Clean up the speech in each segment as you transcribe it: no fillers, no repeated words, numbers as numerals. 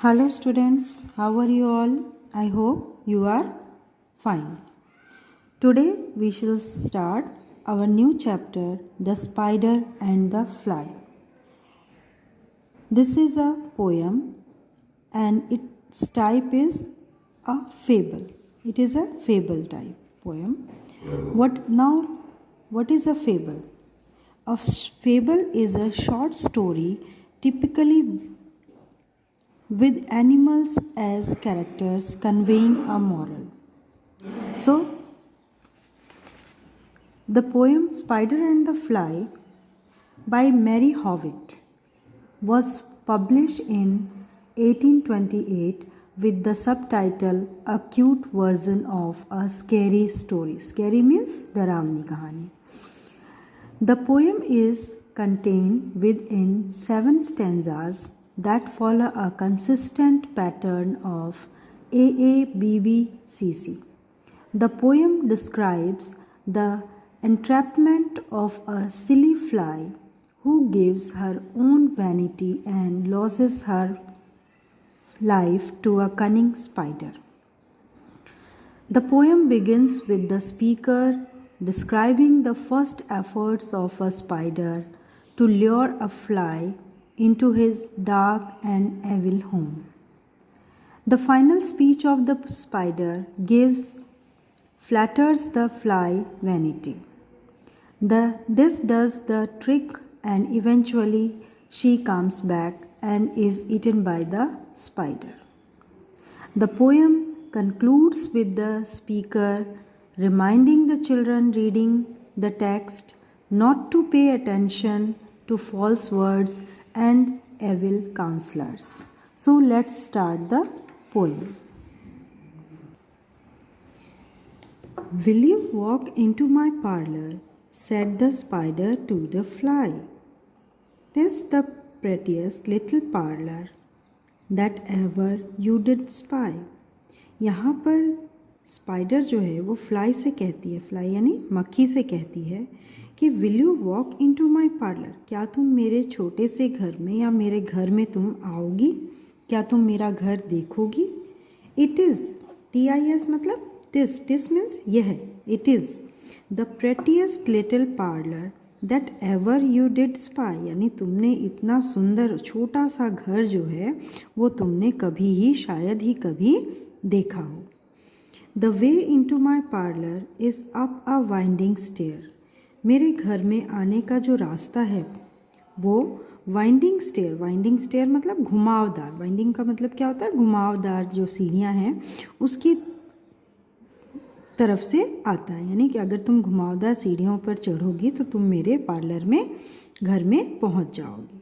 Hello students, how are you all? I hope you are fine. Today we shall start our new chapter, The Spider and the Fly. This is a poem and its type is a fable. It is a fable type poem. What is a fable? A fable is a short story typically with animals as characters conveying a moral. So, the poem Spider and the Fly by Mary Howitt was published in 1828 with the subtitle A Cute Version of a Scary Story. Scary means डरावनी कहानी. The poem is contained within 7 stanzas that follow a consistent pattern of AABBCC. The poem describes the entrapment of a silly fly who gives her own vanity and loses her life to a cunning spider. The poem begins with the speaker describing the first efforts of a spider to lure a fly into his dark and evil home. The final speech of the spider flatters the fly vanity. This does the trick and eventually she comes back and is eaten by the spider. The poem concludes with the speaker reminding the children reading the text not to pay attention to false words and evil counselors. So let's start the poem. Will you walk into my parlor? Said the spider to the fly. 'Tis the prettiest little parlor that ever you did spy. यहाँ पर spider जो है वो fly से कहती है, fly यानी मक्खी से कहती है कि will you walk into my parlour, क्या तुम मेरे छोटे से घर में या मेरे घर में तुम आओगी, क्या तुम मेरा घर देखोगी. इट इज़ TIS मतलब टिस मीन्स यह, it is the prettiest little parlour that ever you did spy, यानी तुमने इतना सुंदर छोटा सा घर जो है वो तुमने कभी ही शायद ही कभी देखा हो. The way into my parlour is up a winding stair, मेरे घर में आने का जो रास्ता है वो वाइंडिंग स्टेयर मतलब घुमावदार. वाइंडिंग का मतलब क्या होता है, घुमावदार जो सीढ़ियाँ हैं उसकी तरफ से आता है, यानी कि अगर तुम घुमावदार सीढ़ियों पर चढ़ोगी तो तुम मेरे पार्लर में घर में पहुंच जाओगी.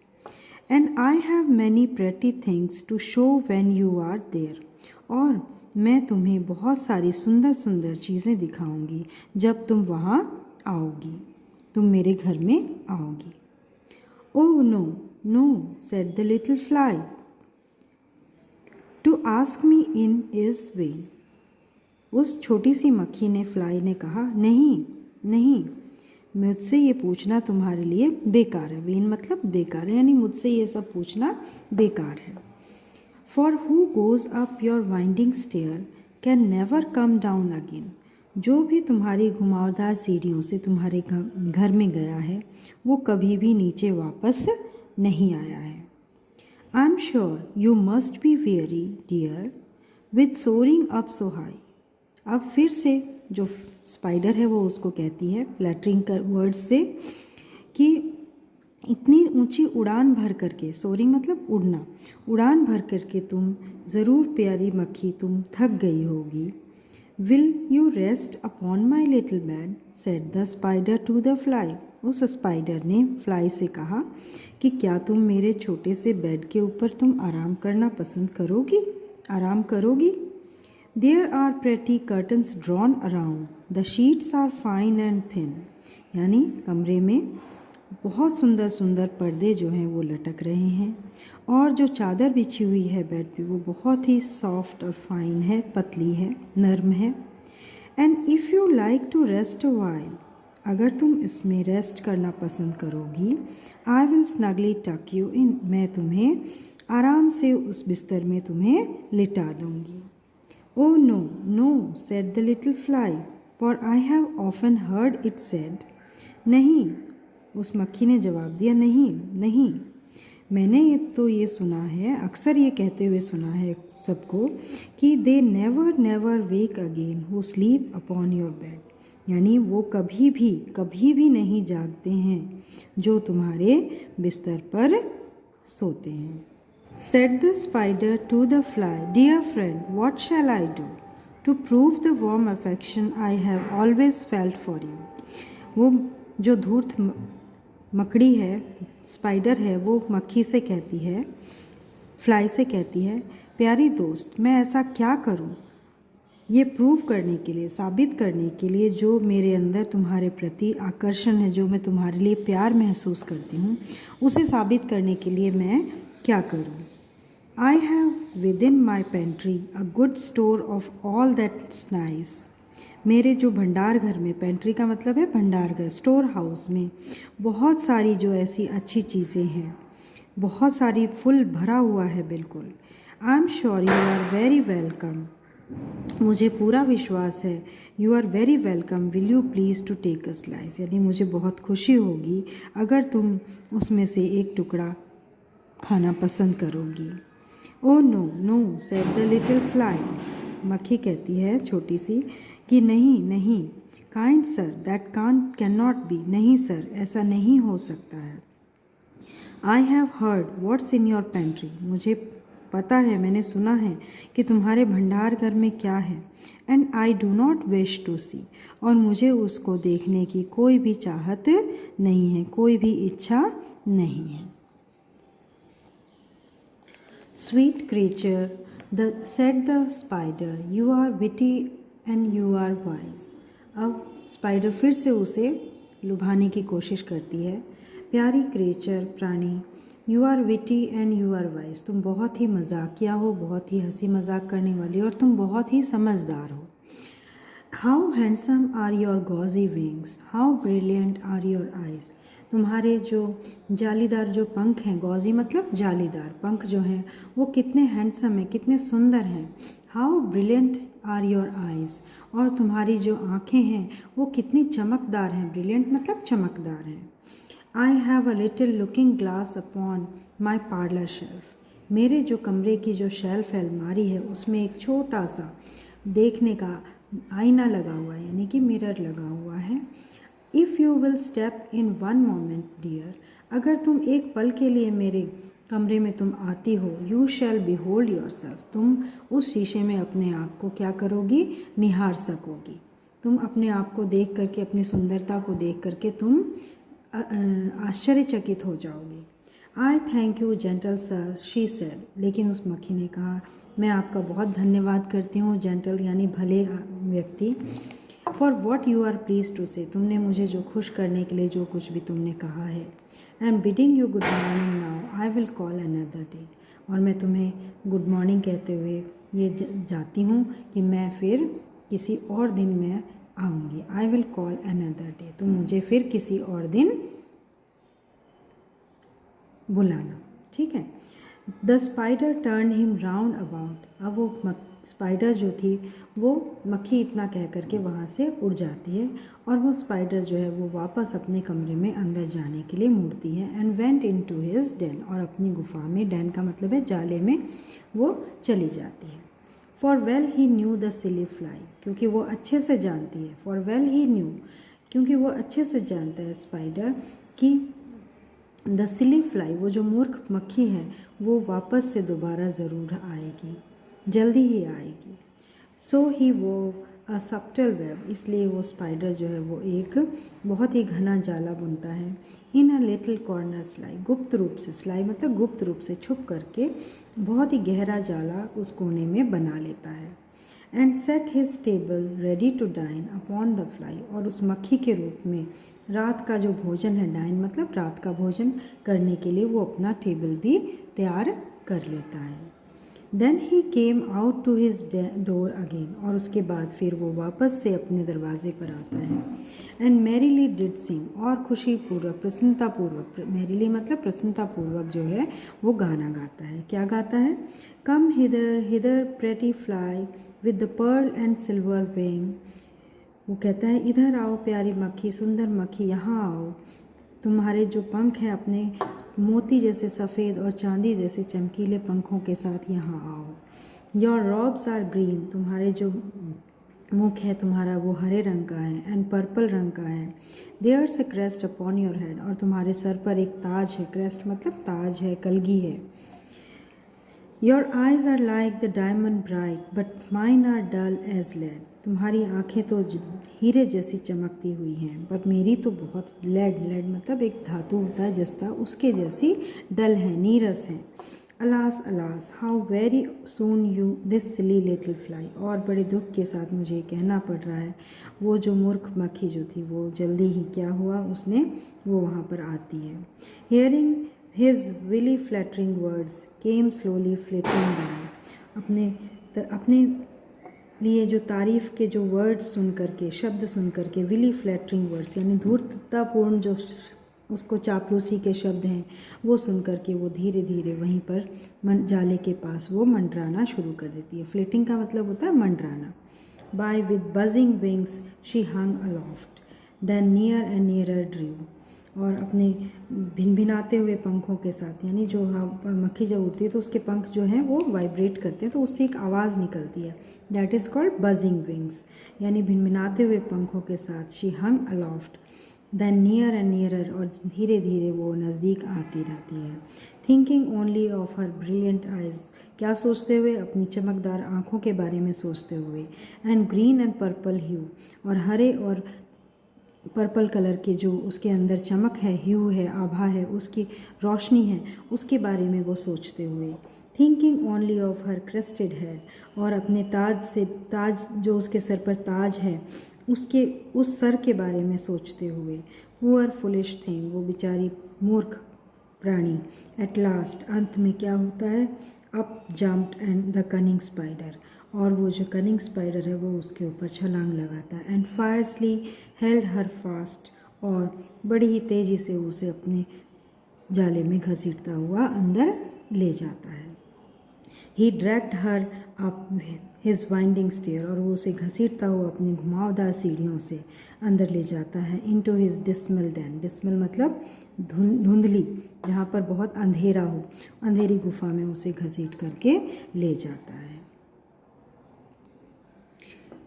And I have many pretty things to show when you are there, और मैं तुम्हें बहुत सारी सुंदर सुंदर चीज़ें दिखाऊंगी जब तुम वहाँ आओगी, तुम मेरे घर में आओगी. Oh no said the little fly, to ask me in is vain, उस छोटी सी मक्खी ने, फ्लाई ने कहा, नहीं मुझसे ये पूछना तुम्हारे लिए बेकार है. वेन मतलब बेकार है, यानी मुझसे ये सब पूछना बेकार है. For who goes up your winding stair can never come down again, जो भी तुम्हारी घुमावदार सीढ़ियों से तुम्हारे घर में गया है वो कभी भी नीचे वापस नहीं आया है. I am sure you must be very dear with soaring up so high. अब फिर से जो स्पाइडर है वो उसको कहती है फ्लैटरिंग कर वर्ड्स से कि इतनी ऊंची उड़ान भर करके, सोरिंग मतलब उड़ना, उड़ान भर करके तुम ज़रूर प्यारी मक्खी तुम थक गई होगी. Will you rest upon my little bed said the spider to the fly, उस स्पाइडर ने फ्लाई से कहा कि क्या तुम मेरे छोटे से बेड के ऊपर तुम आराम करना पसंद करोगी, आराम करोगी. There are pretty curtains drawn around, the sheets are fine and thin, यानी कमरे में बहुत सुंदर सुंदर पर्दे जो हैं वो लटक रहे हैं और जो चादर बिछी हुई है बेड पे वो बहुत ही सॉफ्ट और फाइन है, पतली है, नर्म है. And if you like to rest a while, अगर तुम इसमें रेस्ट करना पसंद करोगी, I will snugly tuck you in, मैं तुम्हें आराम से उस बिस्तर में तुम्हें लिटा दूंगी। Oh no, no, said the little fly, for I have often heard it said. नहीं, उस मक्खी ने जवाब दिया, नहीं, नहीं, मैंने ये सुना है, अक्सर ये कहते हुए सुना है सबको कि they never never wake again who sleep upon your bed, यानी वो कभी भी नहीं जागते हैं जो तुम्हारे बिस्तर पर सोते हैं। Said the spider to the fly, dear friend, what shall I do to prove the warm affection I have always felt for you? वो जो धूर्त मकड़ी है, स्पाइडर है, वो मक्खी से कहती है, फ्लाई से कहती है, प्यारी दोस्त, मैं ऐसा क्या करूं ये प्रूव करने के लिए, साबित करने के लिए जो मेरे अंदर तुम्हारे प्रति आकर्षण है, जो मैं तुम्हारे लिए प्यार महसूस करती हूँ, उसे साबित करने के लिए मैं क्या करूँ? I have within my pantry a good store of all that's nice. मेरे जो भंडार घर में, पेंट्री का मतलब है भंडार घर, स्टोर हाउस में बहुत सारी जो ऐसी अच्छी चीज़ें हैं, बहुत सारी फुल भरा हुआ है बिल्कुल। I am sure you are very welcome, मुझे पूरा विश्वास है, you are very welcome, will you please to take a slice, यानी मुझे बहुत खुशी होगी अगर तुम उसमें से एक टुकड़ा खाना पसंद करोगी। Oh no no, said the little fly, मक्खी कहती है छोटी सी कि नहीं नहीं, kind sir, that can not be, नहीं सर, ऐसा नहीं हो सकता है। I have heard what's in your pantry, मुझे पता है, मैंने सुना है कि तुम्हारे भंडार घर में क्या है। And I do not wish to see, और मुझे उसको देखने की कोई भी चाहत नहीं है, कोई भी इच्छा नहीं है। Sweet creature, said the spider, you are witty and you are wise. अब स्पाइडर फिर से उसे लुभाने की कोशिश करती है। प्यारी क्रिएचर, प्राणी, you are witty and you are wise, तुम बहुत ही मजाकिया हो, बहुत ही हंसी मजाक करने वाली हो, और तुम बहुत ही समझदार हो। How handsome are your gauzy wings, how brilliant are your eyes, तुम्हारे जो जालीदार जो पंख हैं, गॉजी मतलब जालीदार पंख जो हैं, वो कितने हैंडसम हैं, कितने सुंदर हैं। How brilliant are your eyes, और तुम्हारी जो आँखें हैं वो कितनी चमकदार हैं, ब्रिलियंट मतलब चमकदार हैं। I have a little looking glass upon my parlour shelf, मेरे जो कमरे की जो शेल्फ है, अलमारी है, उसमें एक छोटा सा देखने का आईना लगा हुआ है, यानी कि मिरर लगा हुआ है। If you will step in one moment dear, अगर तुम एक पल के लिए मेरे कमरे में तुम आती हो, you shall behold your self, तुम उस शीशे में अपने आप को क्या करोगी, निहार सकोगी। तुम अपने आप को देख करके, अपनी सुंदरता को देख करके तुम आश्चर्यचकित हो जाओगी। आई thank you gentle sir, she said, लेकिन उस मक्खी ने कहा, मैं आपका बहुत धन्यवाद करती हूँ, जेंटल यानी भले व्यक्ति, for what you are please to say, तुमने मुझे जो खुश करने के लिए जो कुछ भी तुमने कहा है। I M bidding you good morning now, I will call another day, और मैं तुम्हें गुड मॉर्निंग कहते हुए ये जाती हूँ कि मैं फिर किसी और दिन में आऊँगी। I will call another day, तुम मुझे फिर किसी और दिन बुलाना, ठीक है। The spider turn him round about, अब वो स्पाइडर जो थी वो मक्खी इतना कह करके वहाँ से उड़ जाती है, और वो स्पाइडर जो है वो वापस अपने कमरे में अंदर जाने के लिए मुड़ती है। And went into his den, और अपनी गुफा में, डेन का मतलब है जाले में, वो चली जाती है। For well he new the silly fly, क्योंकि वो अच्छे से जानती है, फॉर वेल ही न्यू, क्योंकि वो अच्छे से जानता है स्पाइडर कि द सिली फ्लाई, वो जो मूर्ख मक्खी है, वो वापस से दोबारा ज़रूर आएगी, जल्दी ही आएगी। सो ही वो अ सब्टल वेब, इसलिए वो स्पाइडर जो है वो एक बहुत ही घना जाला बुनता है। इन अ लिटिल कॉर्नर स्लाई, गुप्त रूप से, स्लाई मतलब गुप्त रूप से, छुप करके बहुत ही गहरा जाला उस कोने में बना लेता है। And set his table ready to dine upon the fly, और उस मक्खी के रूप में रात का जो भोजन है, डाइन मतलब रात का भोजन करने के लिए वो अपना टेबल भी तैयार कर लेता है। Then he came out to his door again, और उसके बाद फिर वो वापस से अपने दरवाजे पर आता है। एंड मैरीली डिड सिंग, और खुशीपूर्वक प्रसन्नतापूर्वक, मैरीली मतलब प्रसन्नतापूर्वक जो है वो गाना गाता है। क्या गाता है? Come hither hither pretty fly with the pearl and silver wing. वो कहता है इधर आओ प्यारी मक्खी, सुंदर मक्खी, यहाँ आओ, तुम्हारे जो पंख हैं अपने मोती जैसे सफ़ेद और चांदी जैसे चमकीले पंखों के साथ यहाँ आओ। योर रॉब्स आर ग्रीन, तुम्हारे जो मुख है तुम्हारा वो हरे रंग का है, एंड पर्पल रंग का है। There's a crest upon your head, और तुम्हारे सर पर एक ताज है, क्रेस्ट मतलब ताज है, कलगी है। Your eyes are like the diamond bright but mine are dull as lead, तुम्हारी आंखें तो हीरे जैसी चमकती हुई हैं, पर मेरी तो बहुत लेड, लेड मतलब एक धातु होता है जस्ता, उसके जैसी डल है, नीरस है। Alas alas how very soon you this silly little fly, और बड़े दुख के साथ मुझे कहना पड़ रहा है वो जो मूर्ख मक्खी जो थी वो जल्दी ही क्या हुआ, उसने वो वहाँ पर आती है। Hearing his wily flattering words came slowly flitting by, अपने लिए जो तारीफ़ के जो वर्ड्स सुन करके, शब्द सुन करके, विली फ्लैटरिंग वर्ड्स यानी धूर्ततापूर्ण जो उसको चापलूसी के शब्द हैं वो सुन करके वो धीरे धीरे वहीं पर जाले के पास वो मंडराना शुरू कर देती है। फ्लिटिंग का मतलब होता है मंडराना। By with buzzing wings she hung aloft then near and nearer drew, और अपने भिनभिनाते हुए पंखों के साथ, यानी जो मक्खी जब उड़ती है तो उसके पंख जो हैं वो वाइब्रेट करते हैं तो उससे एक आवाज़ निकलती है, that is called buzzing wings, यानी भिनभिनाते हुए पंखों के साथ। She hung aloft then near and nearer, और धीरे धीरे वो नज़दीक आती रहती है। Thinking only of her brilliant eyes, क्या सोचते हुए? अपनी चमकदार आँखों के बारे में सोचते हुए। एंड ग्रीन एंड पर्पल ह्यू, और हरे और पर्पल कलर के जो उसके अंदर चमक है, ह्यू है, आभा है, उसकी रोशनी है, उसके बारे में वो सोचते हुए। Thinking only of her crested head, और अपने ताज जो उसके सर पर ताज है उसके उस सर के बारे में सोचते हुए। पुअर फुलिश थिंग, वो बेचारी मूर्ख प्राणी। एट लास्ट, अंत में क्या होता है? Up jumped and the cunning spider, और वो जो कनिंग स्पाइडर है वो उसके ऊपर छलांग लगाता है। एंड फायरसली हेल्ड हर फास्ट, और बड़ी ही तेज़ी से उसे अपने जाले में घसीटता हुआ अंदर ले जाता है। He dragged her up his winding stair, और वो उसे घसीटता हुआ अपनी घुमावदार सीढ़ियों से अंदर ले जाता है। Into his dismal Dan, dismal मतलब धुंधली, जहाँ पर बहुत अंधेरा हो, अंधेरी गुफा में उसे घसीट करके ले जाता है।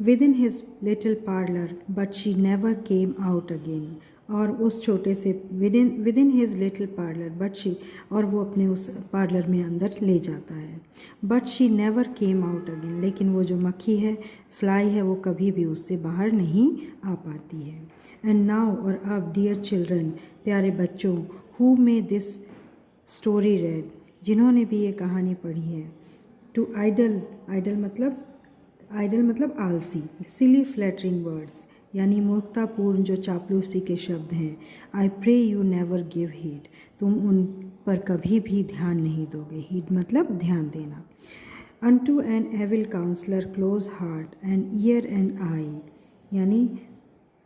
Within his little parlor, but she never came out again. और उस छोटे से within his little parlor, but she, और वो अपने उस पार्लर में अंदर ले जाता है। But she never came out again, लेकिन वो जो मक्खी है, फ्लाई है, वो कभी भी उससे बाहर नहीं आ पाती है। And now, और अब, dear children, प्यारे बच्चों, who may this story read, जिन्होंने भी ये कहानी पढ़ी है। To आइडल मतलब आलसी। सिली फ्लैटरिंग वर्ड्स, यानी मूर्खतापूर्ण जो चापलूसी के शब्द हैं। I pray you never give heed, तुम उन पर कभी भी ध्यान नहीं दोगे। हीड मतलब ध्यान देना। Unto an evil counsellor close heart and ear and eye, यानी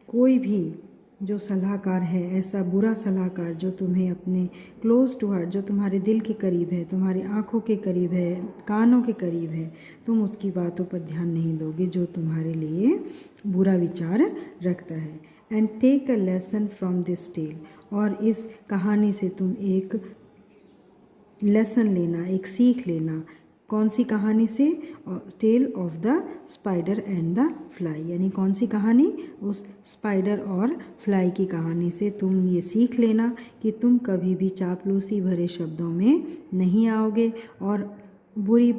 कोई भी जो सलाहकार है, ऐसा बुरा सलाहकार जो तुम्हें अपने क्लोज टू हार्ट, जो तुम्हारे दिल के करीब है, तुम्हारी आँखों के करीब है, कानों के करीब है, तुम उसकी बातों पर ध्यान नहीं दोगे जो तुम्हारे लिए बुरा विचार रखता है। And take a lesson from this tale, और इस कहानी से तुम एक लेसन लेना, एक सीख लेना। कौन सी कहानी से? Tale of the spider and the fly, यानी कौन सी कहानी? उस स्पाइडर और फ्लाई की कहानी से तुम ये सीख लेना कि तुम कभी भी चापलूसी भरे शब्दों में नहीं आओगे, और बुरी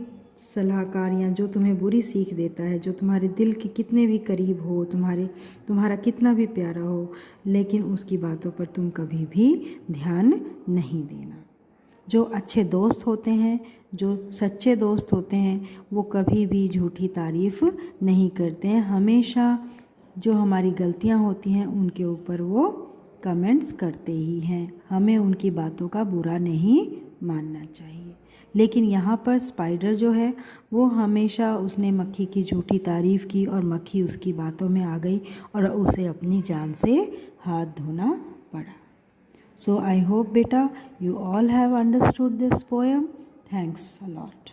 सलाहकार या जो तुम्हें बुरी सीख देता है, जो तुम्हारे दिल के कितने भी करीब हो, तुम्हारा कितना भी प्यारा हो, लेकिन उसकी बातों पर तुम कभी भी ध्यान नहीं देना। जो अच्छे दोस्त होते हैं, जो सच्चे दोस्त होते हैं, वो कभी भी झूठी तारीफ़ नहीं करते हैं। हमेशा जो हमारी गलतियां होती हैं उनके ऊपर वो कमेंट्स करते ही हैं। हमें उनकी बातों का बुरा नहीं मानना चाहिए। लेकिन यहाँ पर स्पाइडर जो है वो हमेशा उसने मक्खी की झूठी तारीफ़ की और मक्खी उसकी बातों में आ गई और उसे अपनी जान से हाथ धोना पड़ा। सो आई होप बेटा you all have understood this poem. Thanks a lot.